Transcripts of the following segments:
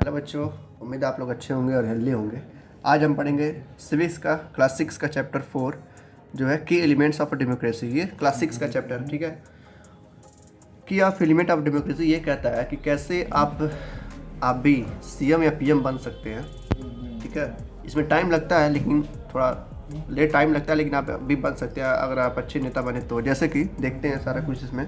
Hello बच्चों, उम्मीद है आप लोग अच्छे होंगे और हेल्दी होंगे। आज हम पढ़ेंगे सिविक्स का क्लास 6 का चैप्टर 4 जो है की एलिमेंट्स ऑफ डेमोक्रेसी। ये क्लास 6 का चैप्टर, ठीक है। की ऑफ एलिमेंट ऑफ डेमोक्रेसी ये कहता है कि कैसे आप भी सीएम या पीएम बन सकते हैं, ठीक है। इसमें टाइम लगता है, लेकिन थोड़ा लेट टाइम लगता है, लेकिन आप भी बन सकते हैं अगर आप अच्छे नेता बने तो। जैसे कि देखते हैं सारा कुछ। इसमें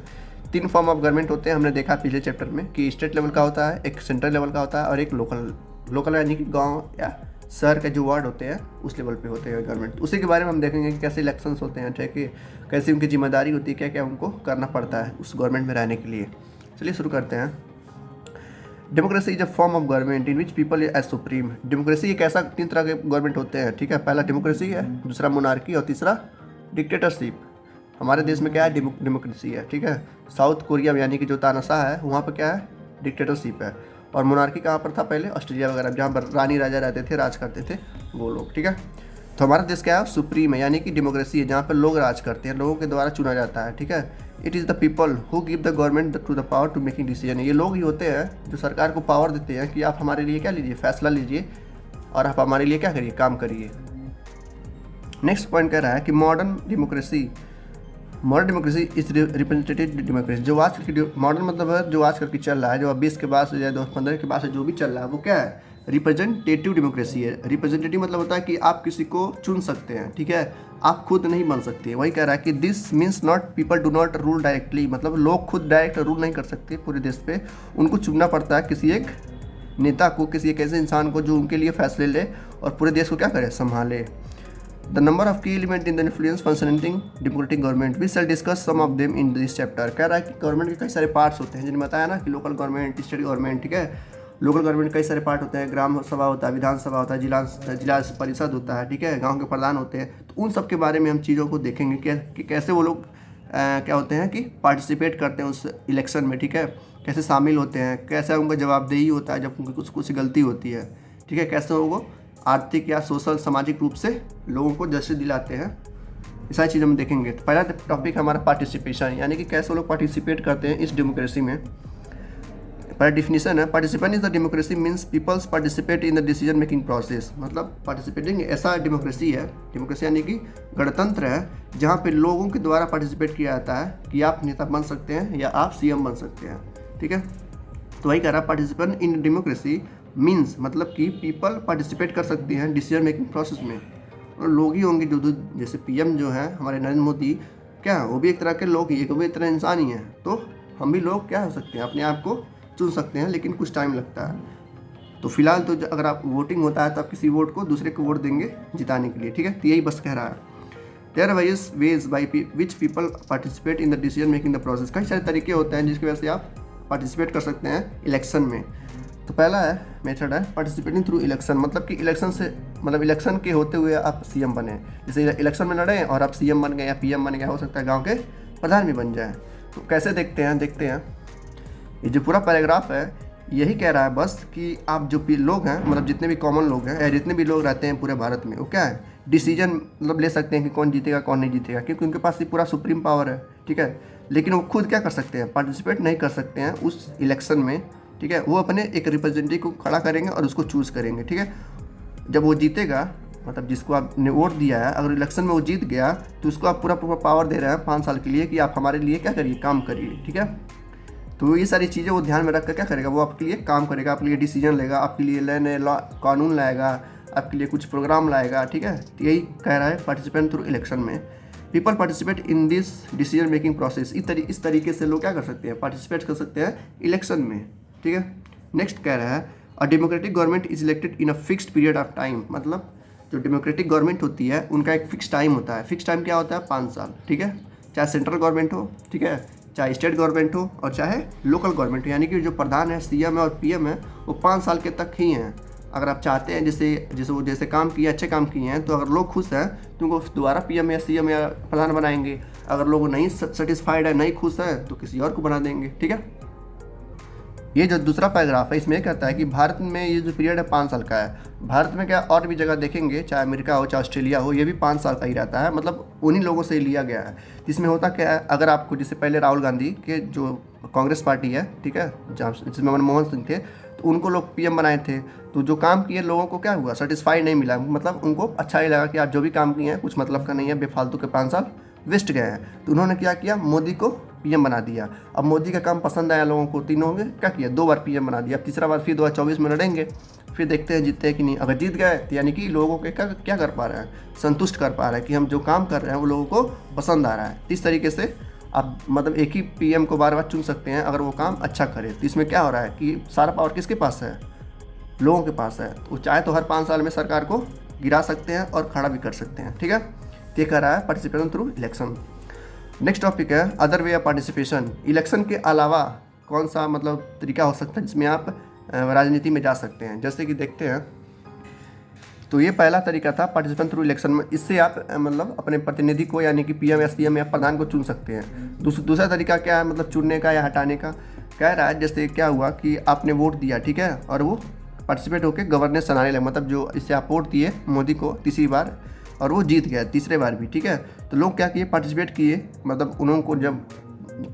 3 फॉर्म ऑफ गवर्नमेंट होते हैं, हमने देखा पिछले चैप्टर में कि स्टेट लेवल का होता है, एक सेंट्रल लेवल का होता है और एक लोकल यानी कि गांव या शहर के जो वार्ड होते हैं उस लेवल पे होते हैं गवर्नमेंट। उसी के बारे में हम देखेंगे कि कैसे इलेक्शंस होते हैं, ठीक है, कैसी उनकी जिम्मेदारी होती है, क्या क्या उनको करना पड़ता है उस गवर्नमेंट में रहने के लिए। चलिए शुरू करते हैं। Democracy is a form of government in which people as supreme. Democracy एक ऐसा 3 तरह के गवर्नमेंट होते हैं, ठीक है। पहला डेमोक्रेसी है, दूसरा मोनार्की और तीसरा डिक्टेटरशिप। हमारे देश में क्या है, डेमोक्रेसी है, ठीक है। साउथ कोरिया में यानी कि जो तानाशाह है वहाँ पर क्या है, डिक्टेटरशिप है। और मोनार्की कहाँ पर था पहले, ऑस्ट्रेलिया वगैरह जहाँ पर रानी राजा रहते थे, राज करते थे वो लोग, ठीक है। तो हमारा देश क्या है, सुप्रीम है, यानी कि डेमोक्रेसी है जहाँ पर लोग राज करते हैं, लोगों के द्वारा चुना जाता है, ठीक है। It is the people who give the government to the power to making decision. ये लोग ही होते हैं जो सरकार को पावर देते हैं कि आप हमारे लिए क्या लीजिए, फैसला लीजिए और आप हमारे लिए क्या करिए, काम करिए। नेक्स्ट पॉइंट कह रहा है कि modern democracy is representative democracy. जो आज की मॉडर्न मतलब है जो आज करके चल रहा है, जो 20 के बाद से या 2015 के बाद से जो भी चल रहा है वो क्या है, रिप्रेजेंटेटिव डेमोक्रेसी है। रिप्रेजेंटेटिव मतलब होता है कि आप किसी को चुन सकते हैं, ठीक है, आप खुद नहीं बन सकते। वही कह रहा है कि this means not people do not rule directly, मतलब लोग खुद डायरेक्ट रूल नहीं कर सकते पूरे देश पे, उनको चुनना पड़ता है किसी एक नेता को, किसी एक ऐसे इंसान को जो उनके लिए फैसले ले और पूरे देश को क्या करे, संभाले। The number of key element in the influence functioning democratic government we shall discuss some of them in this chapter. कह रहा है कि गवर्नमेंट के कई सारे पार्ट्स होते हैं, जिन्हें बताया ना कि लोकल गवर्नमेंट, स्टेट गवर्नमेंट, ठीक है। लोकल गवर्नमेंट कई सारे पार्ट होते हैं, ग्राम सभा होता है, विधानसभा होता है, जिला परिषद होता है, ठीक है, गांव के प्रधान होते हैं। तो उन सब के बारे में हम चीज़ों को देखेंगे कि कैसे वो लोग क्या होते हैं कि पार्टिसिपेट करते हैं उस इलेक्शन में, ठीक है, कैसे शामिल होते हैं, कैसे उनका जवाबदेही होता है जब उनकी कुछ गलती होती है, ठीक है, कैसे वो आर्थिक या सोशल सामाजिक रूप से लोगों को जस्टिस दिलाते हैं। ये सारी चीज़ें हम देखेंगे। तो पहला टॉपिक हमारा पार्टिसिपेशन, यानी कि कैसे लोग पार्टिसिपेट करते हैं इस डेमोक्रेसी में। पहला डिफिनीशन है, participant in the democracy means peoples participate in the decision making process. मतलब पार्टिसिपेटिंग ऐसा डेमोक्रेसी है, डेमोक्रेसी यानी कि गणतंत्र है जहाँ पे लोगों के द्वारा पार्टिसिपेट किया जाता है कि आप नेता बन सकते हैं या आप सीएम बन सकते हैं, ठीक है। तो वही कह रहा है, पार्टिसिपेंट इन डेमोक्रेसी मीन्स मतलब कि पीपल पार्टिसिपेट कर सकते हैं डिसीजन मेकिंग प्रोसेस में। और लोग ही होंगे जो जैसे पीएम जो है हमारे नरेंद्र मोदी, क्या वो भी एक तरह के लोग ही, वो भी एक तरह इंसान ही है। तो हम भी लोग क्या हो सकते हैं, अपने आप को चुन सकते हैं, लेकिन कुछ टाइम लगता है। तो फिलहाल तो अगर आप वोटिंग होता है तो आप किसी वोट को दूसरे को वोट देंगे जिताने के लिए, ठीक है। तो यही बस कह रहा है। There are ways by which people participate in the decision making the process. कई सारे तरीके होते हैं जिसकी वजह से आप पार्टिसिपेट कर सकते हैं इलेक्शन में। तो पहला है मेथड है पार्टिसिपेटिंग थ्रू इलेक्शन, मतलब कि इलेक्शन के होते हुए आप सीएम बने। जैसे इलेक्शन में लड़े और आप सीएम बन गए या पीएम बन गए, हो सकता है गांव के प्रधान भी बन जाए। तो कैसे देखते हैं ये जो पूरा पैराग्राफ है यही कह रहा है बस कि आप जो लोग हैं, मतलब जितने भी कॉमन लोग हैं या जितने भी लोग रहते हैं पूरे भारत में, वो क्या है, डिसीजन मतलब ले सकते हैं कि कौन जीतेगा कौन नहीं जीतेगा, क्योंकि उनके पास ये पूरा सुप्रीम पावर है, ठीक है। लेकिन वो खुद क्या कर सकते हैं, पार्टिसिपेट नहीं कर सकते हैं उस इलेक्शन में, ठीक है। वो अपने एक रिप्रेजेंटेटिव को खड़ा करेंगे और उसको चूज़ करेंगे, ठीक है। जब वो जीतेगा, मतलब जिसको आपने वोट दिया है, अगर इलेक्शन में वो जीत गया तो उसको आप पूरा पावर दे रहे हैं 5 साल के लिए कि आप हमारे लिए क्या करिए, काम करिए, ठीक है। तो ये सारी चीज़ें वो ध्यान में रख कर क्या करेगा, वो आपके लिए काम करेगा, आपके लिए डिसीजन लेगा, आपके लिए नए नए लॉ कानून लाएगा, आपके लिए कुछ प्रोग्राम लाएगा, ठीक है। तो यही कह रहा है पार्टिसिपेंट थ्रू इलेक्शन में। People participate in this decision making process. इस तरीके से लोग क्या कर सकते हैं, पार्टिसिपेट कर सकते हैं इलेक्शन में, ठीक है। नेक्स्ट कह रहा है a democratic government is elected in a fixed period of time. मतलब जो डेमोक्रेटिक गवर्नमेंट होती है उनका एक फिक्स टाइम होता है। फिक्स टाइम क्या होता है, 5 साल, ठीक है। चाहे सेंट्रल गवर्नमेंट हो, ठीक है, चाहे स्टेट गवर्नमेंट हो और चाहे लोकल गवर्नमेंट हो, यानी कि जो प्रधान है, सीएम है और पीएम है, वो 5 साल के तक ही हैं। अगर आप चाहते हैं जैसे काम किए, अच्छे काम किए हैं, तो अगर लोग खुश हैं तो उनको दोबारा पीएम या सीएम या प्रधान बनाएंगे। अगर लोग नहीं सेटिस्फाइड है, नहीं खुश हैं, तो किसी और को बना देंगे, ठीक है। ये जो दूसरा पैराग्राफ है इसमें ये कहता है कि भारत में ये जो पीरियड है 5 साल का है। भारत में क्या और भी जगह देखेंगे, चाहे अमेरिका हो चाहे ऑस्ट्रेलिया हो, ये भी 5 साल का ही रहता है। मतलब उन्हीं लोगों से लिया गया है। जिसमें होता क्या है, अगर आपको जैसे पहले राहुल गांधी के जो कांग्रेस पार्टी है, ठीक है, जहाँ जिसमें मनमोहन सिंह थे, तो उनको लोग पीएम बनाए थे। तो जो काम किए लोगों को क्या हुआ, सेटिस्फाई नहीं मिला, मतलब उनको अच्छा नहीं लगा कि आप जो भी काम किए हैं कुछ मतलब का नहीं है, बेफालतू के 5 साल वेस्ट गए हैं। तो उन्होंने क्या किया, मोदी को पीएम बना दिया। अब मोदी का काम पसंद आया लोगों को, तीनों ने क्या किया, 2 बार पीएम बना दिया। अब तीसरा बार फिर 2024 में लड़ेंगे, फिर देखते हैं जीतते हैं कि नहीं। अगर जीत गए तो यानी कि लोगों के क्या कर पा रहे हैं, संतुष्ट कर पा रहे हैं कि हम जो काम कर रहे हैं वो लोगों को पसंद आ रहा है। इस तरीके से आप मतलब एक ही पीएम को बार बार चुन सकते हैं अगर वो काम अच्छा करे। तो इसमें क्या हो रहा है कि सारा पावर किसके पास है, लोगों के पास है। तो चाहे तो हर 5 साल में सरकार को गिरा सकते हैं और खड़ा भी कर सकते हैं, ठीक है। ये कह रहा है participation through election. Next topic है other way of participation. Election के अलावा कौन सा मतलब तरीका हो सकता है जिसमें आप राजनीति में जा सकते हैं। जैसे कि देखते हैं, तो ये पहला तरीका था पार्टिसिपेशन थ्रू इलेक्शन में। इससे आप मतलब अपने प्रतिनिधि को यानी कि पीएम या सीएम या प्रधान को चुन सकते हैं। दूसरा तरीका क्या है, मतलब चुनने का या हटाने का। कह रहा है जैसे क्या हुआ कि आपने वोट दिया, ठीक है, और वो पार्टिसिपेट होकर गवर्नेंस चलाने लगे, मतलब जो इससे आप वोट दिए मोदी को तीसरी बार और वो जीत गया तीसरे बार भी, ठीक है। तो लोग क्या किए, पार्टिसिपेट किए, मतलब उनको जब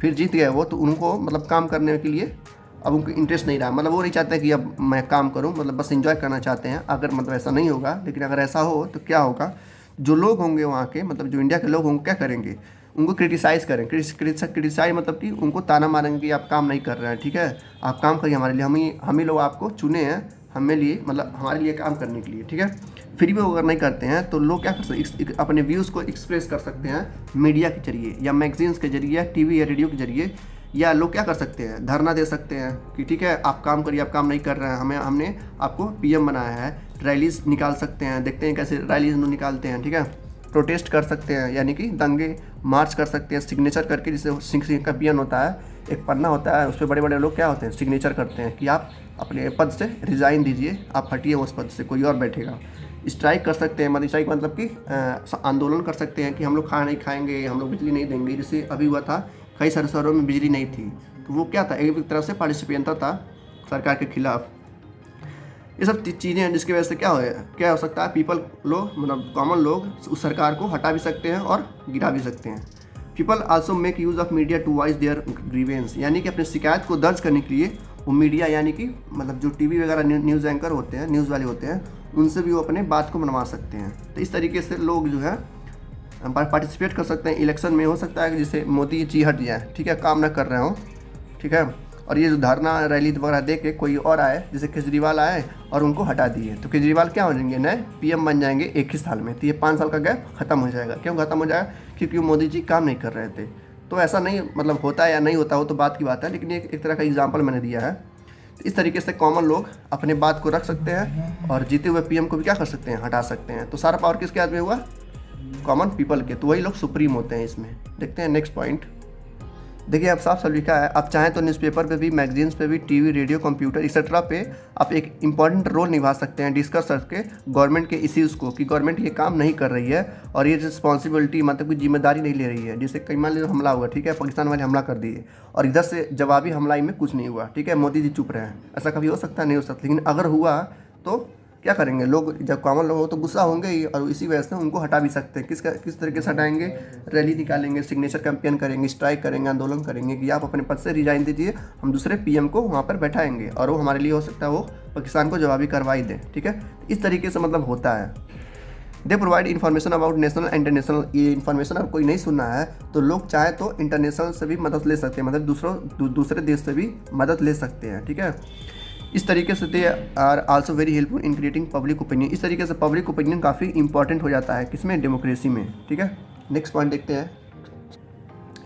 फिर जीत गए वो, तो उनको मतलब काम करने के लिए अब उनको इंटरेस्ट नहीं रहा, मतलब वो नहीं चाहते कि अब मैं काम करूं, मतलब बस एंजॉय करना चाहते हैं। अगर मतलब ऐसा नहीं होगा, लेकिन अगर ऐसा हो तो क्या होगा, जो लोग होंगे वहाँ के, मतलब जो इंडिया के लोग होंगे क्या करेंगे, उनको क्रिटिसाइज़ करें। क्रिटिसाइज मतलब कि उनको ताना मारेंगे कि आप काम नहीं कर रहे हैं, ठीक है, आप काम करिए हमारे लिए, हम ही लोग आपको चुने हैं, हमें लिए मतलब हमारे लिए काम करने के लिए, ठीक है। फिर भी वो अगर नहीं करते हैं तो लोग क्या कर सकते, अपने व्यूज़ को एक्सप्रेस कर सकते हैं मीडिया के जरिए या मैगजीन्स के जरिए, टीवी या रेडियो के जरिए, या लोग क्या कर सकते हैं, धरना दे सकते हैं कि ठीक है आप काम करिए, आप काम नहीं कर रहे हैं, हमने आपको पीएम बनाया है। रैलीज निकाल सकते हैं, देखते हैं कैसे रैलीज निकालते हैं, ठीक है। प्रोटेस्ट कर सकते हैं, यानी कि दंगे मार्च कर सकते हैं सिग्नेचर करके, जिसे सिंह का पियन होता है, एक पन्ना होता है, उस पर बड़े बड़े लोग क्या होते हैं, सिग्नेचर करते हैं कि आप अपने पद से रिज़ाइन दीजिए, आप हटिए उस पद से, कोई और बैठेगा। स्ट्राइक कर सकते हैं, मतलब स्ट्राइक मतलब कि आंदोलन कर सकते हैं कि हम लोग खाना नहीं खाएंगे, हम लोग बिजली नहीं देंगे। जैसे अभी हुआ था, कई सारे शहरों में बिजली नहीं थी, तो वो क्या था, एक तरह से पार्टिसिपेशन था सरकार के खिलाफ। ये सब चीज़ें हैं जिसकी वजह से क्या हो सकता है, पीपल लोग मतलब कॉमन लोग उस सरकार को हटा भी सकते हैं और गिरा भी सकते हैं। People also make use of media to voice their grievance, यानी कि अपनी शिकायत को दर्ज करने के लिए वो मीडिया, यानी कि मतलब जो टीवी वगैरह न्यूज़ एंकर होते हैं, न्यूज़ वाले होते हैं, उनसे भी वो अपने बात को मनवा सकते हैं। तो इस तरीके से लोग जो है पार्टिसिपेट कर सकते हैं इलेक्शन में। हो सकता है कि जैसे मोदी जी हट जाए, ठीक है, काम ना कर रहे हो, ठीक है, और ये जो धरना रैली वगैरह दे के कोई और आए, जैसे केजरीवाल आए और उनको हटा दिए, तो केजरीवाल क्या हो जाएंगे, नए पीएम बन जाएंगे एक ही साल में। तो ये 5 साल का गैप खत्म हो जाएगा। क्यों खत्म हो जाएगा, क्योंकि मोदी जी काम नहीं कर रहे थे। तो ऐसा नहीं मतलब होता है या नहीं होता, वो तो बात की बात है, लेकिन एक तरह का एग्जाम्पल मैंने दिया है। तो इस तरीके से कॉमन लोग अपने बात को रख सकते हैं और जीते हुए पीएम को भी क्या कर सकते हैं, हटा सकते हैं। तो सारा पावर किसके हाथ में हुआ, कॉमन पीपल के, तो वही लोग सुप्रीम होते हैं इसमें। देखते हैं नेक्स्ट पॉइंट। देखिए अब साफ लिखा है, आप चाहें तो न्यूज़पेपर पे भी, मैगजीन्स पे भी, टीवी, रेडियो, कंप्यूटर एक्सेट्रा पे आप एक इंपॉर्टेंट रोल निभा सकते हैं, डिस्कस करके गवर्नमेंट के इश्यूज़ को, कि गवर्नमेंट ये काम नहीं कर रही है और ये रिस्पॉन्सिबिलिटी मतलब कि जिम्मेदारी नहीं ले रही है। जैसे कई मान लीजिए हमला हुआ, ठीक है, पाकिस्तान वाले हमला कर दिए और इधर से जवाबी हमला में कुछ नहीं हुआ, ठीक है, मोदी जी चुप रहे हैं, ऐसा कभी हो सकता है, नहीं हो सकता। लेकिन अगर हुआ तो क्या करेंगे लोग, जब कॉमन लोग हो तो गुस्सा होंगे ही, और इसी वजह से उनको हटा भी सकते हैं। किस तरीके से हटाएंगे, रैली निकालेंगे, सिग्नेचर कैंपेन करेंगे, स्ट्राइक करेंगे, आंदोलन करेंगे कि आप अपने पद से रिजाइन दीजिए, हम दूसरे पीएम को वहाँ पर बैठाएंगे, और वो हमारे लिए हो सकता है वो पाकिस्तान को जवाबी कार्रवाई दें, ठीक है। इस तरीके से मतलब होता है। They provide information about national and international. ये इन्फॉर्मेशन अगर कोई नहीं सुनना है तो लोग चाहे तो इंटरनेशनल से भी मदद ले सकते हैं, मतलब दूसरे देश से भी मदद ले सकते हैं, ठीक है। इस तरीके से they are also very helpful in creating public opinion. इस तरीके से पब्लिक ओपिनियन काफ़ी इंपॉर्टेंट हो जाता है किसमें, डेमोक्रेसी में, ठीक है। नेक्स्ट पॉइंट देखते हैं।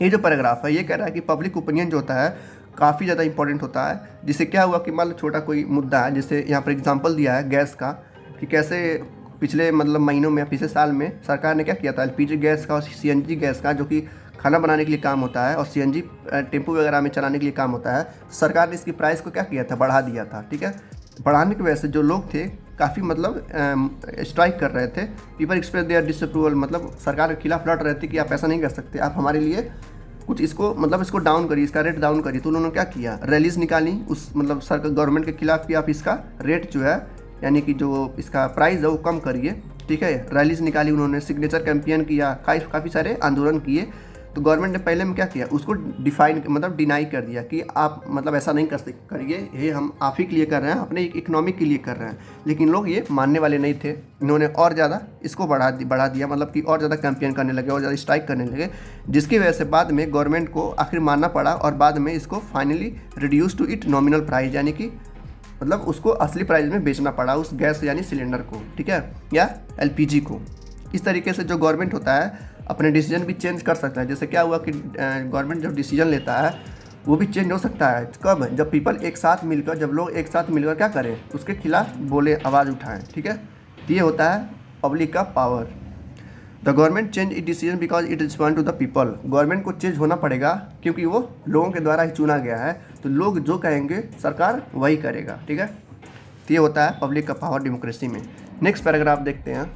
ये जो पैराग्राफ है ये कह रहा है कि पब्लिक ओपिनियन जो होता है काफ़ी ज़्यादा इंपॉर्टेंट होता है। जिससे क्या हुआ कि मान लो छोटा कोई मुद्दा है, जैसे यहाँ पर एग्जाम्पल दिया है गैस का, कि कैसे पिछले मतलब महीनों में, पिछले साल में सरकार ने क्या किया था, एलपीजी गैस का और सीएनजी गैस का, जो कि खाना बनाने के लिए काम होता है, और सीएनजी टेम्पो वगैरह में चलाने के लिए काम होता है, सरकार ने इसकी प्राइस को क्या किया था, बढ़ा दिया था, ठीक है। बढ़ाने की वजह से जो लोग थे काफ़ी मतलब स्ट्राइक कर रहे थे, पीपल एक्सप्रेस देयर डिसअप्रूवल, मतलब सरकार के खिलाफ लड़ रहे थे कि आप ऐसा नहीं कर सकते, आप हमारे लिए कुछ इसको मतलब इसको डाउन करिए, इसका रेट डाउन करिए। तो उन्होंने क्या किया, रैलीज निकाली उस मतलब सरकार गवर्नमेंट के खिलाफ कि आप इसका रेट जो है, यानी कि जो इसका प्राइस है वो कम करिए, ठीक है। रैलीज निकाली उन्होंने, सिग्नेचर कैंपेन किया, काफ़ी सारे आंदोलन किए। तो गवर्नमेंट ने पहले में क्या किया, उसको डिफाइन मतलब डिनाई कर दिया कि आप मतलब ऐसा नहीं करिए, ये हम आप ही के लिए कर रहे हैं, अपने इकोनॉमिक के लिए कर रहे हैं। लेकिन लोग ये मानने वाले नहीं थे, इन्होंने और ज़्यादा इसको बढ़ा दिया, मतलब कि और ज़्यादा कैंपेन करने लगे और ज़्यादा स्ट्राइक करने लगे, जिसकी वजह से बाद में गवर्नमेंट को आखिर मानना पड़ा और बाद में इसको finally reduce to it nominal price, यानी कि मतलब उसको असली प्राइस में बेचना पड़ा उस गैस यानी सिलेंडर को, ठीक है, या एलपीजी को। इस तरीके से जो गवर्नमेंट होता है अपने डिसीजन भी चेंज कर सकता है। जैसे क्या हुआ कि गवर्नमेंट जब डिसीजन लेता है वो भी चेंज हो सकता है। कब? जब पीपल एक साथ मिलकर, जब लोग एक साथ मिलकर क्या करें, उसके खिलाफ बोले, आवाज़ उठाएं, ठीक है। तो ये होता है पब्लिक का power. The government change it decision because it respond to the people. Government को चेंज होना पड़ेगा क्योंकि वो लोगों के द्वारा ही चुना गया है, तो लोग जो कहेंगे सरकार वही करेगा, ठीक है। तो ये होता है पब्लिक का पावर डेमोक्रेसी में। नेक्स्ट पैराग्राफ देखते हैं।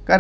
कह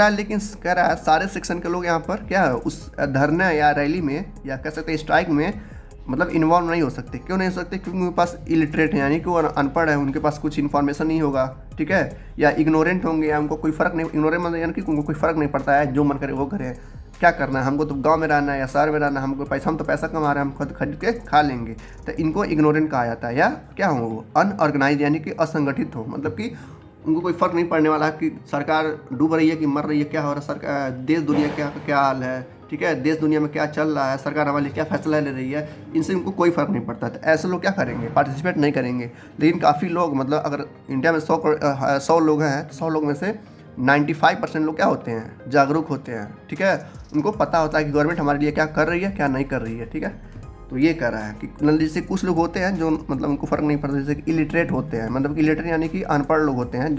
रहा है सारे सेक्शन के लोग यहाँ पर क्या है, उस धरने या रैली में या कह सकते हैं स्ट्राइक में मतलब इन्वॉल्व नहीं हो सकते। क्यों नहीं हो सकते? क्योंकि उनके पास इलिटरेट है, यानी कि वो अनपढ़ है, उनके पास कुछ इन्फॉर्मेशन नहीं होगा, ठीक है, या इग्नोरेंट होंगे, या उनको कोई फ़र्क नहीं, इग्नोरेंट मतलब यानी कि उनको कोई फ़र्क नहीं पड़ता है, जो मन करे वो करें, क्या करना है, हमको तो गांव में रहना है या शहर में रहना है, हम तो पैसा कमा रहे हैं, हम खुद खरीद के खा लेंगे। तो इनको इग्नोरेंट कहा जाता है। या क्या हो, वो अनऑर्गेनाइज यानी कि असंगठित हो, मतलब कि उनको कोई फ़र्क नहीं पड़ने वाला कि सरकार डूब रही है कि मर रही है, क्या हो रहा है, सरकार देश दुनिया क्या हाल है, ठीक है, देश दुनिया में क्या चल रहा है, सरकार हमारे लिए क्या फैसला ले रही है, इनसे उनको कोई फ़र्क नहीं पड़ता। तो ऐसे लोग क्या करेंगे, पार्टिसिपेट नहीं करेंगे। लेकिन काफ़ी लोग, मतलब अगर इंडिया में 100 लोग हैं तो 100 लोग में से 95% लोग क्या होते हैं, जागरूक होते हैं, ठीक है। उनको पता होता है कि गवर्नमेंट हमारे लिए क्या कर रही है, क्या नहीं कर रही है, ठीक है। तो ये कह रहा है कि जैसे कुछ लोग होते हैं जो मतलब उनको फ़र्क नहीं पड़ता, जैसे कि इलिटरेट होते हैं, मतलब कि इलिटरेट यानी कि अनपढ़ लोग होते हैं,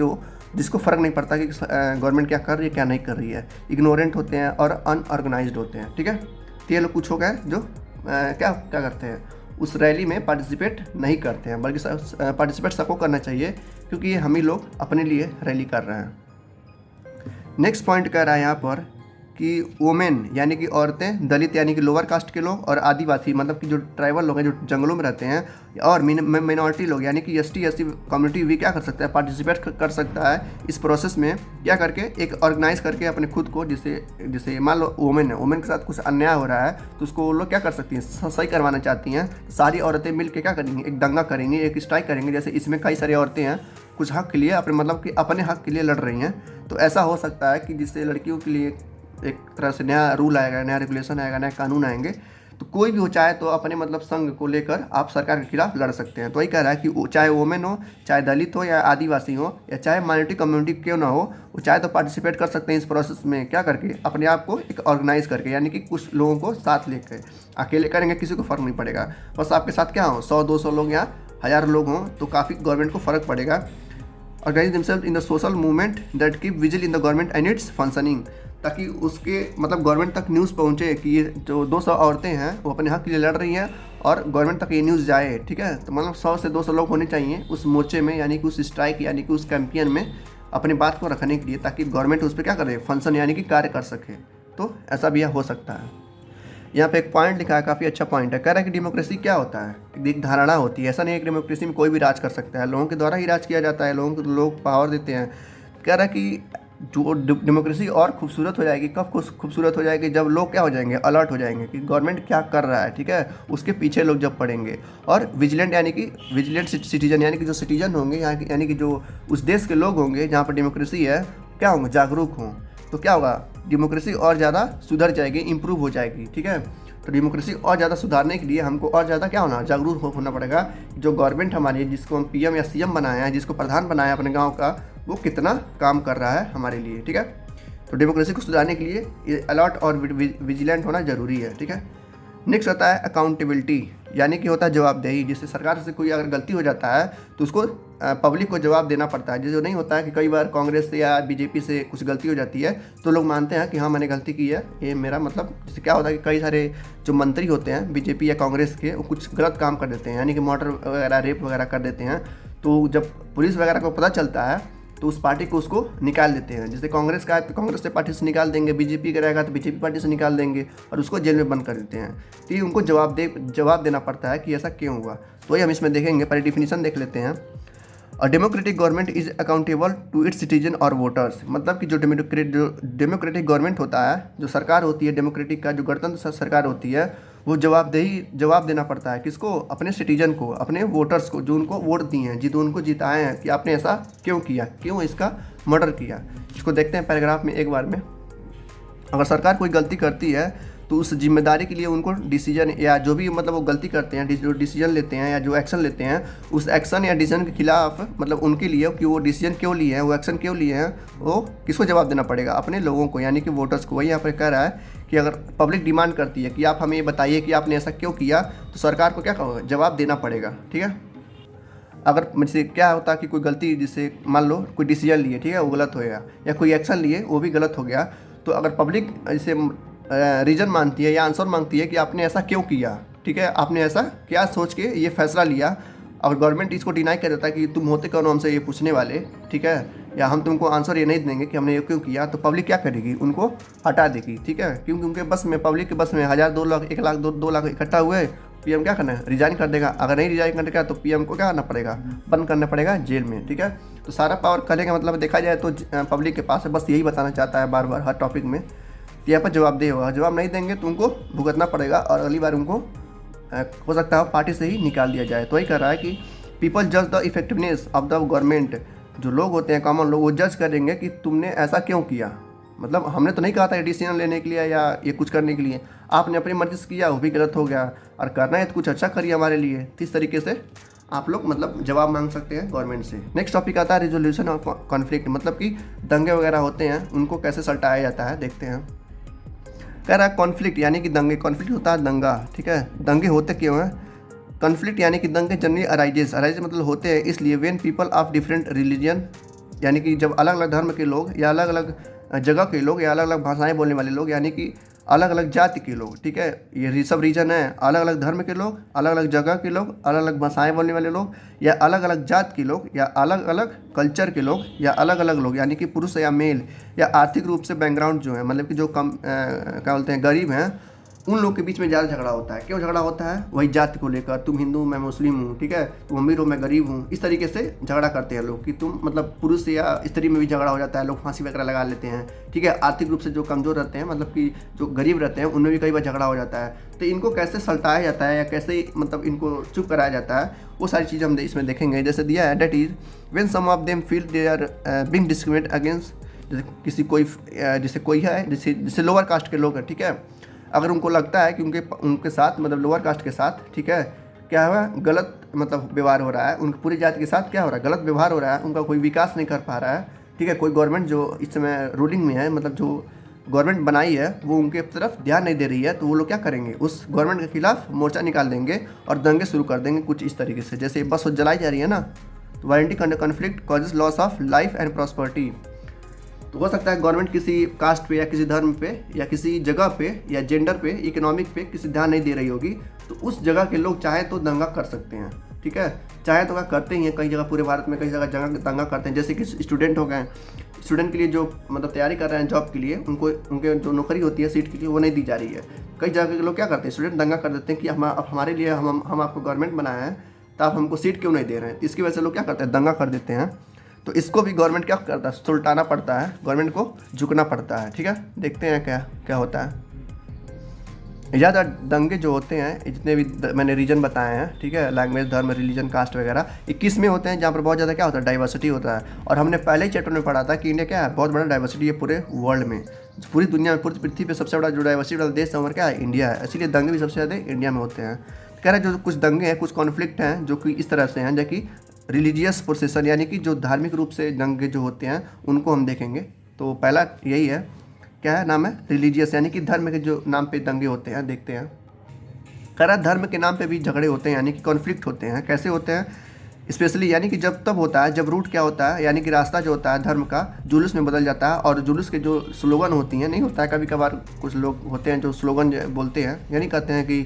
जिसको फ़र्क नहीं पड़ता कि गवर्नमेंट क्या कर रही है क्या नहीं कर रही है। इग्नोरेंट होते हैं और अनऑर्गेनाइज्ड होते हैं, ठीक है। तो ये लोग कुछ हो गए जो क्या करते हैं, उस रैली में पार्टिसिपेट नहीं करते हैं, बल्कि पार्टिसिपेट सबको करना चाहिए, क्योंकि ये हम ही लोग अपने लिए रैली कर रहे हैं। नेक्स्ट पॉइंट कह रहा है यहाँ पर कि वोमेन यानी कि औरतें, दलित यानी कि लोअर कास्ट के लोग, और आदिवासी मतलब कि जो ट्राइबल लोग हैं जो जंगलों में रहते हैं, और मिनॉरिटी लोग यानी कि एसटी कम्युनिटी भी क्या कर सकता है, पार्टिसिपेट कर सकता है इस प्रोसेस में, क्या करके एक ऑर्गेनाइज करके अपने खुद को, जैसे मान लो वोमेन है, वोमेन के साथ कुछ अन्याय हो रहा है तो उसको वो लोग क्या कर सकती हैं, सही करवाना चाहती हैं। सारी औरतें मिल के क्या करेंगी, एक दंगा करेंगी, एक स्ट्राइक करेंगे। जैसे इसमें कई सारी औरतें हैं कुछ हक के लिए अपने मतलब कि अपने हक के लिए लड़ रही हैं, तो ऐसा हो सकता है कि जिससे लड़कियों के लिए एक तरह से नया रूल आएगा, नया रेगुलेशन आएगा, नया कानून आएंगे, तो कोई भी हो चाहे तो अपने मतलब संघ को लेकर आप सरकार के खिलाफ लड़ सकते हैं। तो वही कह रहा है कि चाहे वोमेन हो, चाहे दलित हो, या आदिवासी हो, या चाहे माइनॉरिटी कम्युनिटी क्यों ना हो, वो चाहे तो पार्टिसिपेट कर सकते हैं इस प्रोसेस में, क्या करके, अपने आप को एक ऑर्गेनाइज करके, यानी कि कुछ लोगों को साथ लेकर। अकेले करेंगे किसी को फ़र्क नहीं पड़ेगा, बस आपके साथ क्या हो, 100-200 लोग या 1000 लोग हों तो काफ़ी गवर्नमेंट को फ़र्क पड़ेगा। Organize themselves in the social movement that keep vigil in the government and its functioning, ताकि उसके मतलब गवर्नमेंट तक न्यूज़ पहुँचे कि ये जो 200 औरतें हैं वो अपने हक के लिए लड़ रही हैं और गवर्नमेंट तक ये न्यूज़ जाए, ठीक है। तो मतलब 100 से 200 लोग होने चाहिए उस मोर्चे में, यानी कि उस स्ट्राइक यानी कि उस कैंपेन में अपनी बात को रखने के लिए, ताकि गवर्नमेंट उस पर क्या करे, फंक्शन यानी कि कार्य कर सके। तो ऐसा भी हो सकता है। यहाँ पे एक पॉइंट लिखा है, काफ़ी अच्छा पॉइंट है। कह रहा है कि डेमोक्रेसी क्या होता है, एक धारणा होती है। ऐसा नहीं है कि डेमोक्रेसी में कोई भी राज कर सकता है, लोगों के द्वारा ही राज किया जाता है, लोगों को लोग पावर देते हैं। कह रहा है कि जो डेमोक्रेसी और खूबसूरत हो जाएगी, कब खूबसूरत हो जाएगी, जब लोग क्या हो जाएंगे, अलर्ट हो जाएंगे कि गवर्नमेंट क्या कर रहा है, ठीक है, उसके पीछे लोग जब पड़ेंगे। और विजिलेंट यानी कि विजिलेंट सिटीजन, यानी कि जो सिटीजन होंगे यहाँ के, यानी कि जो उस देश के लोग होंगे जहाँ पर डेमोक्रेसी है, क्या होंगे, जागरूक हों, तो क्या होगा, डेमोक्रेसी और ज़्यादा सुधर जाएगी, इम्प्रूव हो जाएगी, ठीक है। तो डेमोक्रेसी और ज़्यादा सुधारने के लिए हमको और ज़्यादा क्या होना, जागरूक होना पड़ेगा। जो गवर्नमेंट हमारी, जिसको हम पीएम या सीएम बनाया है, जिसको प्रधान बनाया है अपने गांव का, वो कितना काम कर रहा है हमारे लिए, ठीक है। तो डेमोक्रेसी को सुधारने के लिए अलर्ट और विजिलेंट होना ज़रूरी है, ठीक है। नेक्स्ट होता है अकाउंटेबिलिटी, यानी कि होता है जवाबदेही। जिससे सरकार से कोई अगर गलती हो जाता है तो उसको पब्लिक को जवाब देना पड़ता है। जो नहीं होता है कि कई बार कांग्रेस से या बीजेपी से कुछ गलती हो जाती है तो लोग मानते हैं कि हाँ मैंने गलती की है, ये मेरा मतलब, जैसे क्या होता है कि कई सारे जो मंत्री होते हैं बीजेपी या कांग्रेस के, वो कुछ गलत काम कर देते हैं, यानी कि मर्डर वगैरह, रेप वगैरह कर देते हैं। तो जब पुलिस वगैरह को पता चलता है तो उस पार्टी को उसको निकाल देते हैं। जैसे कांग्रेस का है तो कांग्रेस से पार्टी से निकाल देंगे, बीजेपी का रहेगा तो बीजेपी पार्टी से निकाल देंगे और उसको जेल में बंद कर देते हैं। तो ये उनको जवाब देना पड़ता है कि ऐसा क्यों हुआ। तो ये हम इसमें देखेंगे, पहले डिफिनीशन देख लेते हैं। और democratic government is accountable to its citizen और वोटर्स, मतलब कि जो डेमोक्रेटिक गवर्नमेंट होता है, जो सरकार होती है डेमोक्रेटिक का, जो गणतंत्र सरकार होती है, वो जवाब देना पड़ता है किसको? अपने सिटीजन को, अपने वोटर्स को, जो उनको वोट दिए हैं, उनको जिताए हैं, कि आपने ऐसा क्यों किया, क्यों इसका मर्डर किया। इसको देखते हैं पैराग्राफ में एक बार में। अगर सरकार कोई गलती करती है तो उस जिम्मेदारी के लिए उनको डिसीजन, या जो भी मतलब वो गलती करते हैं, जो डिसीजन लेते हैं या जो एक्शन लेते हैं, उस एक्शन या डिसीजन के खिलाफ, मतलब उनके लिए कि वो डिसीजन क्यों लिए हैं, वो एक्शन क्यों लिए हैं, वो किसको जवाब देना पड़ेगा? अपने लोगों को, यानी कि वोटर्स को। वही यहाँ पर कह रहा है कि अगर पब्लिक डिमांड करती है कि आप हमें ये बताइए कि आपने ऐसा क्यों किया, तो सरकार को क्या जवाब देना पड़ेगा। ठीक है, अगर जैसे क्या होता है कि कोई गलती, जिससे मान लो कोई डिसीजन लिए, ठीक है, वो गलत हो गया, या कोई एक्शन लिए वो भी गलत हो गया, तो अगर पब्लिक जैसे रीज़न मांगती है या आंसर मांगती है कि आपने ऐसा क्यों किया, ठीक है, आपने ऐसा क्या सोच के ये फैसला लिया, और गवर्नमेंट इसको डिनाई कर देता है कि तुम होते कौन हमसे ये पूछने वाले, ठीक है, या हम तुमको आंसर ये नहीं देंगे कि हमने ये क्यों किया, तो पब्लिक क्या करेगी? उनको हटा देगी। ठीक है, क्योंकि उनके बस में, पब्लिक के बस में 1000, 2 लाख, 1 लाख, 2 लाख इकट्ठा हुए, पीएम क्या करना है? रिजाइन कर देगा। अगर नहीं रिजाइन करेगा तो पीएम को क्या करना पड़ेगा? बंद करना पड़ेगा जेल में। ठीक है, तो सारा पावर करने का मतलब देखा जाए तो पब्लिक के पास है। बस यही बताना चाहता है बार बार हर टॉपिक में, यहाँ पर जवाबदेही होगा, जवाब नहीं देंगे तो उनको भुगतना पड़ेगा, और अगली बार उनको हो सकता है पार्टी से ही निकाल दिया जाए। तो वही कह रहा है कि पीपल जज the effectiveness of the government, जो लोग होते हैं कॉमन लोग, वो जज करेंगे कि तुमने ऐसा क्यों किया। मतलब हमने तो नहीं कहा था डिसीजन लेने के लिए या ये कुछ करने के लिए, आपने अपनी मर्जी से किया, वो भी गलत हो गया, और करना है तो कुछ अच्छा करिए हमारे लिए। तो इस तरीके से आप लोग मतलब जवाब मांग सकते हैं गवर्नमेंट से। नेक्स्ट टॉपिक आता है रिजोल्यूशन ऑफ कॉन्फ्लिक्ट, मतलब कि दंगे वगैरह होते हैं उनको कैसे सल्टाया जाता है, देखते हैं। कह रहा है कॉन्फ्लिक्ट यानी कि दंगे, कॉन्फ्लिक्ट होता है दंगा। ठीक है, दंगे होते क्यों हैं? कॉन्फ्लिक्ट यानी कि दंगे जनरली अराइजेस मतलब होते हैं इसलिए when people of different religion, यानी कि जब अलग अलग धर्म के लोग या अलग अलग जगह के लोग या अलग अलग भाषाएं बोलने वाले लोग, यानी कि अलग अलग जाति के लोग, ठीक है, ये सब रीजन है, अलग अलग धर्म के लोग, अलग अलग जगह के लोग, अलग अलग भाषाएं बोलने वाले लोग, या अलग अलग जात के लोग, या अलग अलग कल्चर के लोग, या अलग अलग लोग, यानी कि पुरुष या मेल, या आर्थिक रूप से बैकग्राउंड जो है, मतलब कि जो कम क्या बोलते हैं गरीब हैं, उन लोग के बीच में ज़्यादा झगड़ा होता है। क्यों झगड़ा होता है? वही जाति को लेकर, तुम हिंदू मैं मुस्लिम हूँ, ठीक है, तुम अमीर हो मैं गरीब हूँ, इस तरीके से झगड़ा करते हैं लोग, कि तुम मतलब पुरुष या स्त्री में भी झगड़ा हो जाता है, लोग फांसी वगैरह लगा लेते हैं। ठीक है, आर्थिक रूप से जो कमज़ोर रहते हैं, मतलब कि जो गरीब रहते हैं, उनमें भी कई बार झगड़ा हो जाता है। तो इनको कैसे सल्टाया जाता है या कैसे मतलब इनको चुप कराया जाता है, वो सारी चीज़ हम इसमें देखेंगे। जैसे दिया है, that is when some of them feel they are being discriminated against, जैसे किसी कोई जैसे कोई है, जैसे लोअर कास्ट के लोग हैं, ठीक है, अगर उनको लगता है कि उनके साथ मतलब लोअर कास्ट के साथ, ठीक है, क्या हुआ, गलत मतलब व्यवहार हो रहा है, उनकी पूरी जाति के साथ क्या हो रहा है, गलत व्यवहार हो रहा है, उनका कोई विकास नहीं कर पा रहा है, ठीक है, कोई गवर्नमेंट जो इस समय रूलिंग में है, मतलब जो गवर्नमेंट बनाई है वो उनके तरफ ध्यान नहीं दे रही है, तो वो लोग क्या करेंगे, उस गवर्नमेंट के खिलाफ मोर्चा निकाल देंगे और दंगे शुरू कर देंगे कुछ इस तरीके से। जैसे बस जलाई जा रही है ना, तो warranty conflict causes loss of life and prosperity. तो हो सकता है गवर्नमेंट किसी कास्ट पे या किसी धर्म पे या किसी जगह पे या जेंडर पे, इकोनॉमिक पे किसी ध्यान नहीं दे रही होगी, तो उस जगह के लोग चाहे तो दंगा कर सकते हैं। ठीक है, चाहे तो क्या करते ही हैं, कई जगह पूरे भारत में कई जगह दंगा करते हैं। जैसे कि स्टूडेंट हो गए, स्टूडेंट के लिए जो मतलब तैयारी कर रहे हैं जॉब के लिए, उनको उनके जो नौकरी होती है सीट के लिए वो नहीं दी जा रही है। कई जगह के लोग क्या करते हैं, स्टूडेंट दंगा कर देते हैं कि अब हमारे लिए हम आपको गवर्नमेंट बनाया है तो आप हमको सीट क्यों नहीं दे रहे हैं। इसकी वजह से लोग क्या करते हैं, दंगा कर देते हैं। तो इसको भी गवर्नमेंट क्या करता है, सुलटाना पड़ता है, गवर्नमेंट को झुकना पड़ता है। ठीक है, देखते हैं क्या क्या होता है। ज़्यादा दंगे जो होते हैं, जितने भी मैंने रीजन बताए हैं, ठीक है, लैंग्वेज, धर्म, रिलीजन, कास्ट वगैरह, 21 में होते हैं, जहाँ पर बहुत ज़्यादा क्या होता है, डाइवर्सिटी होता है। और हमने पहले ही चैप्टर में पढ़ा था कि इंडिया क्या है, बहुत बड़ा डाइवर्सिटी है पूरे वर्ल्ड में, पूरी दुनिया में, पूरी पृथ्वी पे सबसे बड़ा जो डाइवर्सिटी वाला देश हमारा क्या है, इंडिया है। इसीलिए दंगे भी सबसे ज़्यादा इंडिया में होते हैं। कह रहे हैं जो कुछ दंगे हैं, कुछ कॉन्फ्लिक्ट हैं जो कि इस तरह से हैं, जो कि रिलीजियस प्रोसेसन, यानी कि जो धार्मिक रूप से दंगे जो होते हैं उनको हम देखेंगे। तो पहला यही है, क्या है नाम है, रिलीजियस, यानी कि धर्म के जो नाम पे दंगे होते हैं, देखते हैं। कह रहा धर्म के नाम पे भी झगड़े होते हैं, यानी कि कॉन्फ्लिक्ट होते हैं। कैसे होते हैं, स्पेशली यानी कि जब तब होता है जब रूट क्या होता है, यानी कि रास्ता जो होता है धर्म का, जुलूस में बदल जाता है। और जुलूस के जो स्लोगन होती हैं, नहीं होता है कभी कभार कुछ लोग होते हैं जो स्लोगन बोलते हैं, यानी कहते हैं कि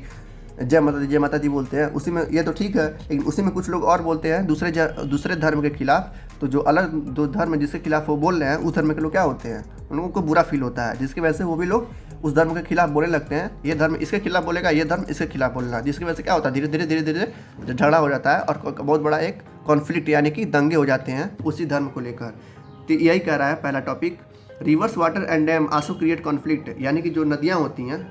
जय माता दी बोलते हैं, उसी में ये तो ठीक है, लेकिन उसी में कुछ लोग और बोलते हैं दूसरे धर्म के खिलाफ। तो जो अलग दो धर्म जिसके खिलाफ वो बोल रहे हैं, उस धर्म के लोग क्या होते हैं, उनको बुरा फील होता है, जिसकी वजह से वो भी लोग उस धर्म के खिलाफ बोलने लगते हैं, ये धर्म इसके खिलाफ बोलेगा, ये धर्म इसके खिलाफ बोलना, जिसकी वजह से क्या होता है धीरे धीरे धीरे धीरे झगड़ा हो जाता है और बहुत बड़ा एक कॉन्फ्लिक्ट यानी कि दंगे हो जाते हैं उसी धर्म को लेकर। तो यही कह रहा है पहला topic, reverse water and dam also create conflict, यानी कि जो नदियाँ होती हैं,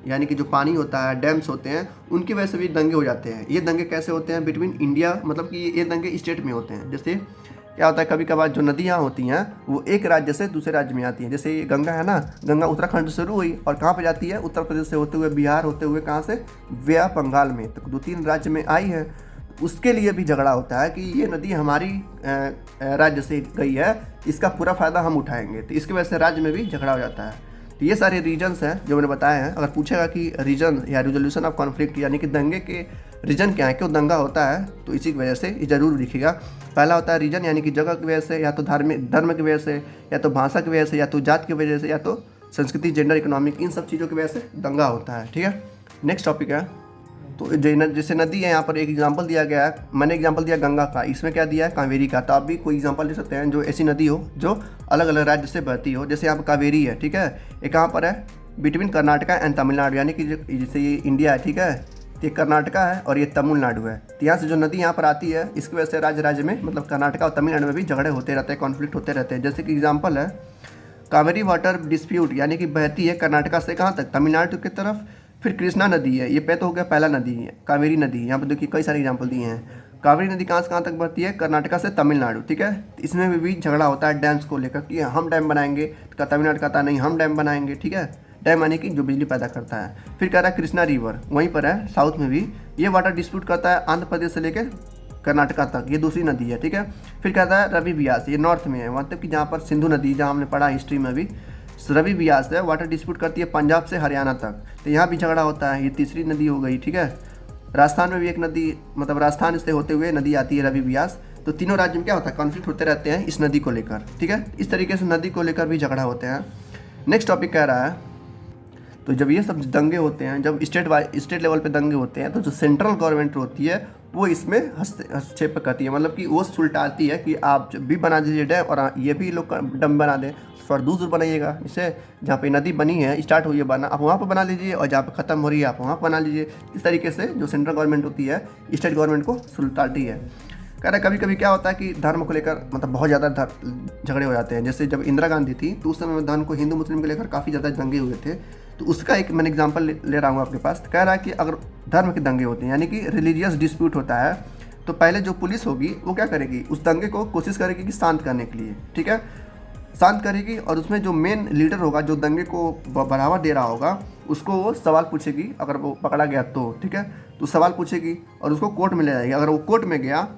यानी कि जो पानी होता है, डैम्स होते हैं, उनकी वजह से भी दंगे हो जाते हैं। ये दंगे कैसे होते हैं बिटवीन इंडिया, मतलब कि ये दंगे स्टेट में होते हैं। जैसे क्या होता है कभी कभार जो नदियाँ होती हैं वो एक राज्य से दूसरे राज्य में आती हैं। जैसे ये गंगा है ना, गंगा उत्तराखंड से शुरू हुई और कहाँ पे जाती है, उत्तर प्रदेश से होते हुए बिहार होते हुए कहाँ से, व्या बंगाल में, तो 2-3 राज्य में आई है। उसके लिए भी झगड़ा होता है कि ये नदी हमारी राज्य से गई है, इसका पूरा फ़ायदा हम उठाएंगे, तो इसकी वजह से राज्य में भी झगड़ा हो जाता है। तो ये सारे रीजन्स हैं जो मैंने बताए हैं। अगर पूछेगा कि रीजन या रिजोल्यूशन ऑफ कॉन्फ्लिक्ट यानी कि दंगे के रीजन क्या है, क्यों दंगा होता है, तो इसी की वजह से ये जरूर लिखिएगा। पहला होता है रीजन यानी कि जगह की वजह से, या तो धर्म की वजह से, या तो भाषा की वजह से, या तो जात की वजह से, या तो संस्कृति, जेंडर, इकोनॉमिक, इन सब चीज़ों की वजह से दंगा होता है। ठीक है, नेक्स्ट टॉपिक है तो जैसे नदी है, यहाँ पर एक एग्जांपल दिया गया है, मैंने एग्जांपल दिया गंगा का, इसमें क्या दिया है कावेरी का। तो आप भी कोई एग्जांपल ले सकते हैं जो ऐसी नदी हो जो अलग अलग राज्य से बहती हो। जैसे यहाँ पर कावेरी है, ठीक है, ये कहाँ पर है, बिटवीन कर्नाटका एंड तमिलनाडु, यानी कि जैसे ये इंडिया है, ठीक है, ये कर्नाटका है और ये तमिलनाडु है। तो यहाँ से जो नदी यहाँ पर आती है, इसकी वजह से राज्य में, मतलब कर्नाटका और तमिलनाडु में भी झगड़े होते रहते हैं, कॉन्फ्लिक्ट होते रहते हैं। जैसे कि एग्जाम्पल है कावेरी वाटर डिस्प्यूट, यानी कि बहती है कर्नाटका से कहाँ तक, तमिलनाडु की तरफ। फिर कृष्णा नदी है, ये तो हो गया पहला नदी है, कावेरी नदी। यहाँ पर देखिए कई सारे एग्जाम्पल दिए हैं। कावेरी नदी कहाँ से कहाँ तक बढ़ती है, कर्नाटका से तमिलनाडु, ठीक है। इसमें भी झगड़ा होता है डैम्स को लेकर कि हम डैम बनाएंगे, तो तमिलनाडु कहता नहीं हम डैम बनाएंगे, ठीक है, डैम यानी कि जो बिजली पैदा करता है। फिर कह रहा है कृष्णा रिवर, वहीं पर है साउथ में भी, ये वाटर डिस्प्यूट करता है आंध्र प्रदेश से लेकर कर्नाटका तक, ये दूसरी नदी है, ठीक है। फिर कहता है रवि ब्यास, ये नॉर्थ में है, मतलब कि जहाँ पर सिंधु नदी, जहाँ हमने पढ़ा हिस्ट्री में भी, रवि ब्यास है, वाटर डिस्प्यूट करती है पंजाब से हरियाणा तक, तो यहाँ भी झगड़ा होता है। ये तीसरी नदी हो गई, ठीक है। राजस्थान में भी एक नदी, मतलब राजस्थान से होते हुए नदी आती है रवि ब्यास। तो तीनों राज्य में क्या होता है, कॉन्फ्लिक्ट होते रहते हैं इस नदी को लेकर, ठीक है। इस तरीके से नदी को लेकर भी झगड़ा होते हैं। नेक्स्ट टॉपिक कह रहा है, तो जब ये सब दंगे होते हैं, जब स्टेट लेवल पे दंगे होते हैं, तो जो सेंट्रल गवर्नमेंट होती है वो इसमें हस्तक्षेप करती है, मतलब कि वो सुलटाती है कि आप जब भी बना दीजिए डैम, और ये भी लोग डैम बना दें, थोड़ा दूर बनाइएगा, जैसे जहाँ पे नदी बनी है, स्टार्ट हुई है बना, आप वहाँ पर बना लीजिए, और जहाँ पे ख़त्म हो रही है आप वहाँ पर बना लीजिए। इस तरीके से जो सेंट्रल गवर्नमेंट होती है स्टेट गवर्नमेंट को सुलटाती है। कह रहा है कभी कभी क्या होता है कि धर्म को लेकर, मतलब बहुत ज़्यादा झगड़े हो जाते हैं। जैसे जब इंदिरा गांधी थी तो उस समय में धर्म को, हिंदू मुस्लिम को लेकर काफ़ी ज़्यादा दंगे हुए थे। तो उसका एक मैंने एग्जांपल ले रहा हूँ आपके पास। कह रहा है कि अगर धर्म के दंगे होते हैं, यानी कि रिलीजियस डिस्प्यूट होता है, तो पहले जो पुलिस होगी वो क्या करेगी, उस दंगे को कोशिश करेगी कि शांत करने के लिए, ठीक है, शांत करेगी। और उसमें जो मेन लीडर होगा, जो दंगे को बढ़ावा दे रहा होगा, उसको वो सवाल पूछेगी, अगर वो पकड़ा गया तो, ठीक है, तो सवाल पूछेगी और उसको कोर्ट में ले जाएगी। अगर वो कोर्ट में गया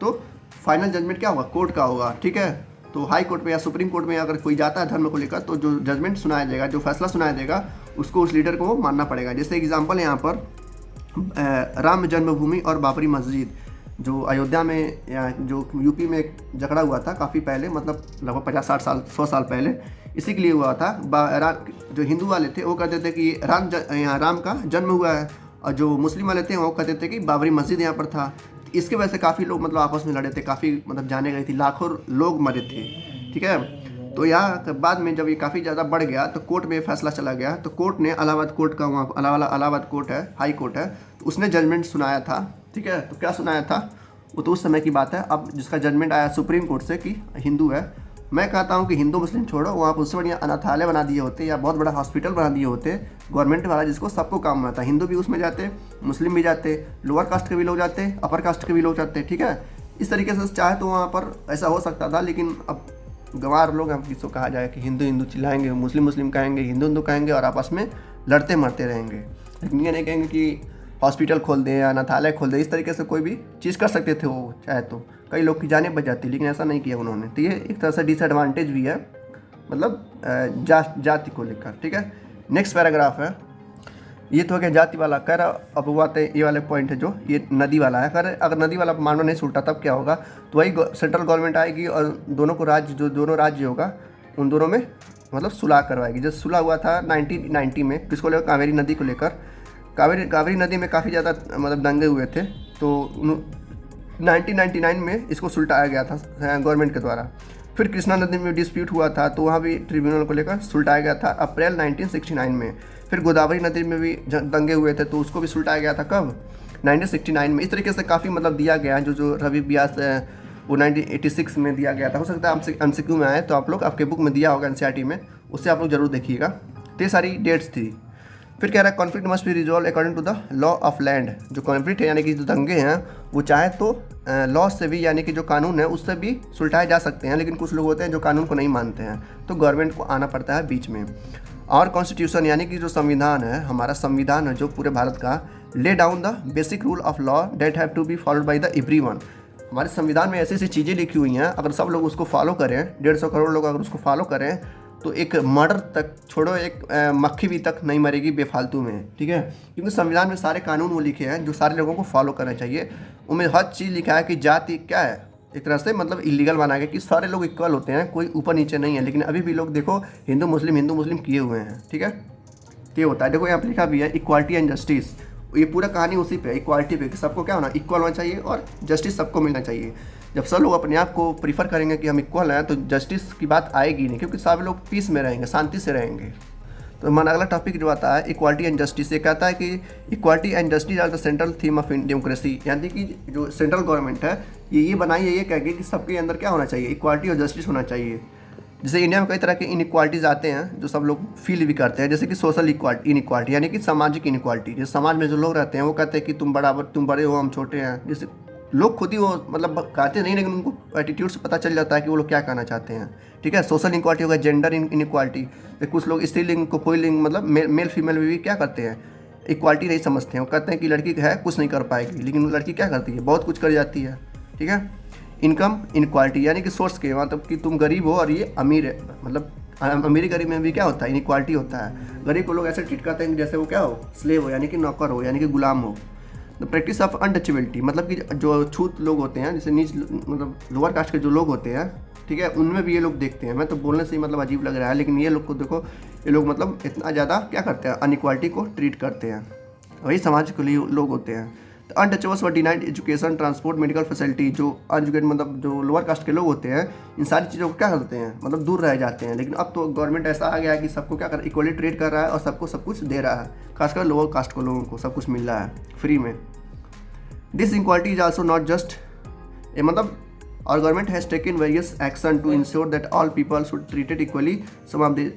तो फाइनल जजमेंट क्या होगा, कोर्ट का होगा, ठीक है। तो हाई कोर्ट में या सुप्रीम कोर्ट में अगर कोई जाता है धर्म को लेकर, तो जो जजमेंट सुनाया जाएगा, जो फैसला सुनाया जाएगा, उसको उस लीडर को वो मानना पड़ेगा। जैसे एग्जांपल है यहाँ पर राम जन्मभूमि और बाबरी मस्जिद, जो अयोध्या में या जो यूपी में एक झगड़ा हुआ था काफ़ी पहले, मतलब लगभग 50-60 साल 100 साल पहले, इसी के लिए हुआ था। जो हिंदू वाले थे वो कहते थे कि यहाँ राम का जन्म हुआ है, और जो मुस्लिम वाले थे वो कहते थे कि बाबरी मस्जिद यहाँ पर था। इसके वजह से काफ़ी लोग मतलब आपस में लड़े थे, काफ़ी मतलब जाने गई थी, लाखों लोग मरे थे, ठीक है। तो यहाँ बाद में जब ये काफ़ी ज़्यादा बढ़ गया तो कोर्ट में फैसला चला गया। तो कोर्ट ने, इलाहाबाद कोर्ट का, वहाँ इलाहाबाद कोर्ट है, हाई कोर्ट है, तो उसने जजमेंट सुनाया था, ठीक है। तो क्या सुनाया था वो तो उस समय की बात है। अब जिसका जजमेंट आया सुप्रीम कोर्ट से कि हिंदू है, मैं कहता हूँ कि हिंदू मुस्लिम छोड़ो, वहाँ पर उससे बढ़िया अनाथालय बना दिए होते या बहुत बड़ा हॉस्पिटल बना दिए होते गवर्नमेंट वाला, जिसको सबको काम आता। हिंदू भी उसमें जाते, मुस्लिम भी जाते, लोअर कास्ट के भी लोग जाते, अपर कास्ट के भी लोग जाते, ठीक है। इस तरीके से चाहे तो वहाँ पर ऐसा हो सकता था, लेकिन अब गंवार लोग, हम किसको कहा जाए कि हिंदू हिंदू चिल्लाएंगे, मुस्लिम मुस्लिम कहेंगे, हिंदू हिंदू कहेंगे, और आपस में लड़ते मरते रहेंगे। लेकिन ये नहीं कहेंगे कि हॉस्पिटल खोल दें या अनाथालय खोल दें। इस तरीके से कोई भी चीज़ कर सकते थे वो चाहे तो, कई लोग की जानें बच जाती, लेकिन ऐसा नहीं किया उन्होंने। तो ये एक तरह से डिसएडवांटेज भी है, मतलब जाति को लेकर, ठीक है। नेक्स्ट पैराग्राफ है, ये तो हो गया जाति वाला। कह रहा अब वो आते हैं, ये वाले पॉइंट है जो ये नदी वाला है। कह रहे अगर नदी वाला मामला नहीं सुलटा तब क्या होगा, तो वही सेंट्रल गवर्नमेंट आएगी और दोनों को जो दोनों राज्य होगा उन दोनों में मतलब सुलह करवाएगी। जैसे सुलह हुआ था 1990 में, किसको लेकर, कावेरी नदी को लेकर। कावेरी नदी में काफ़ी ज़्यादा मतलब दंगे हुए थे, तो 1999 में इसको सुलटाया गया था गवर्नमेंट के द्वारा। फिर कृष्णा नदी में डिस्प्यूट हुआ था तो वहाँ भी ट्रिब्यूनल को लेकर सुलटाया गया था अप्रैल 1969 में। फिर गोदावरी नदी में भी दंगे हुए थे तो उसको भी सुलटाया गया था कब, 1969 में। इस तरीके से काफ़ी मतलब दिया गया जो जो रवि व्यास वो 1986 में दिया गया था। हो सकता है MCQ में आए तो आप लोग आपके बुक में दिया होगा NCERT में, उससे आप लोग जरूर देखिएगा। तो ये सारी डेट्स थी। फिर कह रहा है conflict must be resolve according to the law of land. जो कॉन्फ्लिक्ट है यानी कि जो दंगे हैं वो चाहे तो लॉ से भी यानी कि जो कानून है उससे भी सुलटाए जा सकते हैं, लेकिन कुछ लोग होते हैं जो कानून को नहीं मानते हैं तो गवर्नमेंट को आना पड़ता है बीच में। और कॉन्स्टिट्यूशन यानी कि जो संविधान है, हमारा संविधान है जो पूरे भारत का, lay down the basic rule of law that have to be followed by the everyone. हमारे संविधान में ऐसी ऐसी चीज़ें लिखी हुई हैं, अगर सब लोग उसको फॉलो करें, 150 करोड़ लोग अगर उसको फॉलो करें तो एक मर्डर तक छोड़ो, एक मक्खी भी तक नहीं मरेगी बेफालतू में, ठीक है। क्योंकि संविधान में सारे कानून वो लिखे हैं जो सारे लोगों को फॉलो करना चाहिए। उनमें हर चीज़ लिखा है कि जाति क्या है, एक तरह से मतलब इलीगल बना गया कि सारे लोग इक्वल होते हैं, कोई ऊपर नीचे नहीं है। लेकिन अभी भी लोग देखो हिंदू मुस्लिम किए हुए हैं, ठीक है। तो ये होता है, देखो यहाँ पर लिखा भी है इक्वालिटी एंड जस्टिस। ये पूरा कहानी उसी पे, इक्वालिटी पे, कि सबको क्या होना, इक्वल होना चाहिए और जस्टिस सबको मिलना चाहिए। जब सब लोग अपने आप को प्रीफर करेंगे कि हम इक्वल हैं तो जस्टिस की बात आएगी नहीं, क्योंकि सब लोग पीस में रहेंगे, शांति से रहेंगे। तो हमारा अगला टॉपिक जो आता है इक्वालिटी एंड जस्टिस। ये कहता है कि equality and justice are the central theme of democracy. यानी कि जो सेंट्रल गवर्नमेंट है ये बनाई है, ये कहेगी कि सबके अंदर क्या होना चाहिए, इक्वालिटी और जस्टिस होना चाहिए। जैसे इंडिया में कई तरह के इनइक्वालिटीज़ आते हैं जो सब लोग फील भी करते हैं, जैसे कि सोशल इनइक्वालिटी यानी कि सामाजिक इनइक्वालिटी। जैसे समाज में जो लोग रहते हैं वो कहते हैं कि तुम बड़े हो, हम छोटे हैं। जैसे लोग खुद ही वो मतलब कहते नहीं, लेकिन उनको एटीट्यूड से पता चल जाता है कि वो लोग क्या कहना चाहते हैं, ठीक है। सोशल इनइक्वालिटी होगा जेंडर इनइक्वालिटी। कुछ लोग स्त्रीलिंग को पुल्लिंग मतलब मेल फीमेल में भी क्या करते हैं, इक्वालिटी नहीं समझते हैं। वो कहते हैं कि लड़की है कुछ नहीं कर पाएगी, लेकिन लड़की क्या करती है, बहुत कुछ कर जाती है, ठीक है। इनकम इनक्वालिटी यानी कि सोर्स के, मतलब कि तुम गरीब हो और ये अमीर है, मतलब अमीरी गरीब में भी क्या होता है, इनक्वालिटी होता है। गरीब को लोग ऐसे ट्रीट करते हैं कि जैसे वो क्या हो, स्लेव हो, यानी कि नौकर हो, यानी कि गुलाम हो। द प्रैक्टिस ऑफ अनटचेबिलिटी मतलब कि जो छूत लोग होते हैं, जैसे नीच मतलब लोअर कास्ट के जो लोग होते हैं, ठीक है, उनमें भी ये लोग देखते हैं। मैं तो बोलने से ही मतलब अजीब लग रहा है, लेकिन ये लोग को देखो, ये लोग मतलब इतना ज़्यादा क्या करते हैं, अनइक्वालिटी को ट्रीट करते हैं। वही समाज के लिए लोग होते हैं। Untouchables were denied education, transport, medical facility. जो अनएजुकेटेड मतलब जो लोअर कास्ट के लोग होते हैं, इन सारी चीज़ों को क्या करते हैं, मतलब दूर रह जाते हैं। लेकिन अब तो गवर्नमेंट ऐसा आ गया है कि सबको क्या कर इक्वली ट्रीट कर रहा है और सबको सब कुछ दे रहा है, खासकर लोअर कास्ट को लोगों को सब कुछ मिल रहा है फ्री में। This inequality is also not just a मतलब और government has taken various action to ensure that all people should treated equally. Some of the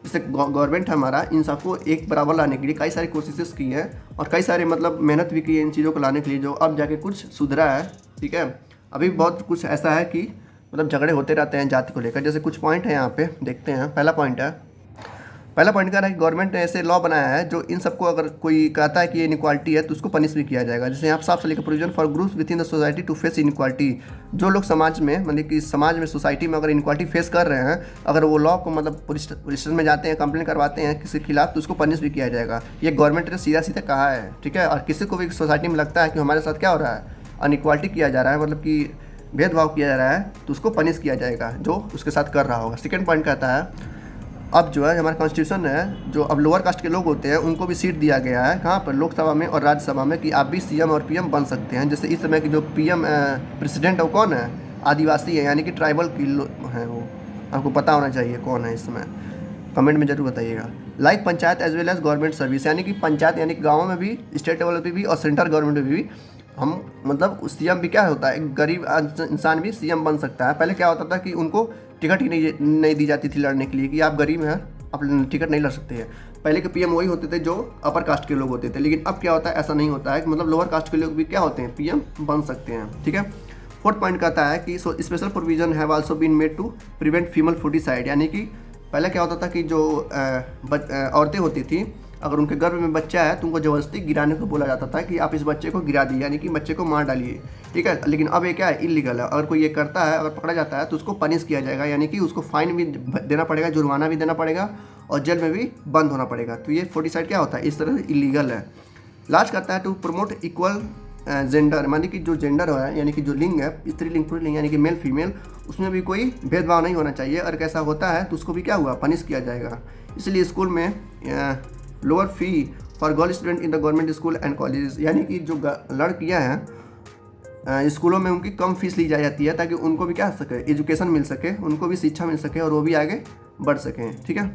जैसे गवर्नमेंट हमारा इन सबको एक बराबर लाने के लिए कई सारी कोशिशें की हैं और कई सारे मतलब मेहनत भी की है इन चीज़ों को लाने के लिए, जो अब जाके कुछ सुधरा है, ठीक है। अभी बहुत कुछ ऐसा है कि मतलब झगड़े होते रहते हैं जाति को लेकर। जैसे कुछ पॉइंट है यहाँ पे देखते हैं। पहला पॉइंट कह रहा है कि गवर्नमेंट ने ऐसे लॉ बनाया है जो इन सबको, अगर कोई कहता है कि ये इनक्वालिटी है तो उसको पनिश भी किया जाएगा। जैसे यहाँ साफ से लिखा, provision for groups within the society to face inequality. जो लोग समाज में मतलब कि समाज में सोसाइटी में अगर इनक्वालिटी फेस कर रहे हैं, अगर वो लॉ को मतलब पुलिस में जाते हैं, कंप्लेन करवाते हैं किसी के खिलाफ, तो उसको पनिश भी किया जाएगा। ये गवर्नमेंट ने सीधा सीधा कहा है, ठीक है। और किसी को भी सोसाइटी में लगता है कि हमारे साथ क्या हो रहा है, अनइक्वालिटी किया जा रहा है, मतलब कि भेदभाव किया जा रहा है, तो उसको पनिश किया जाएगा जो उसके साथ कर रहा होगा। सेकेंड पॉइंट कहता है अब जो है हमारा कॉन्स्टिट्यूशन है, जो अब लोअर कास्ट के लोग होते हैं उनको भी सीट दिया गया है, कहाँ पर, लोकसभा में और राज्यसभा में, कि आप भी सीएम और पीएम बन सकते हैं। जैसे इस समय की जो पीएम प्रेसिडेंट है वो कौन है, आदिवासी है, यानी कि ट्राइबल की है वो। आपको पता होना चाहिए कौन है, इस समय कमेंट में जरूर बताइएगा। Like panchayat as well as government service, यानी कि पंचायत यानी कि गाँव में भी, स्टेट लेवल पर भी और सेंट्रल गवर्नमेंट में भी हम मतलब सीएम भी क्या होता है, एक गरीब इंसान भी सीएम बन सकता है। पहले क्या होता था कि उनको टिकट ही नहीं दी जाती थी लड़ने के लिए, कि आप गरीब हैं, आप टिकट नहीं लड़ सकते हैं। पहले के पीएम वही होते थे जो अपर कास्ट के लोग होते थे। लेकिन अब क्या होता है, ऐसा नहीं होता है कि मतलब लोअर कास्ट के लोग भी क्या होते हैं, पीएम बन सकते हैं, ठीक है। फोर्थ पॉइंट कहता है कि special provision have also been made to prevent female foeticide. यानी कि पहले क्या होता था कि जो औरतें होती थी, अगर उनके गर्भ में बच्चा है तो उनको जबरदस्ती गिराने को बोला जाता था कि आप इस बच्चे को गिरा दिए, यानी कि बच्चे को मार डालिए, ठीक है। लेकिन अब ये क्या है, इलीगल है। अगर कोई ये करता है, अगर पकड़ा जाता है तो उसको पनिश किया जाएगा, यानी कि उसको फाइन भी देना पड़ेगा, जुर्माना भी देना पड़ेगा और जेल में भी बंद होना पड़ेगा। तो ये फुटिसाइड क्या होता है, इस तरह से इलीगल है। लास्ट करता है टू प्रमोट इक्वल जेंडर, यानी कि जो जेंडर है यानी कि जो लिंग है, स्त्रीलिंग पुल्लिंग यानी कि मेल फीमेल, उसमें भी कोई भेदभाव नहीं होना चाहिए। और कैसा होता है तो उसको भी क्या हुआ, पनिश किया जाएगा। इसलिए स्कूल में lower fee for girl student in the government school and colleges, यानी कि जो लड़कियां हैं स्कूलों में उनकी कम फीस ली जाती है ताकि उनको भी क्या हो सके, एजुकेशन मिल सके, उनको भी शिक्षा मिल सके और वो भी आगे बढ़ सकें। ठीक है,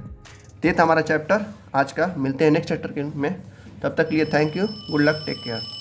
ये था हमारा चैप्टर आज का। मिलते हैं नेक्स्ट चैप्टर में, तब तक के लिए thank you, good luck, take care.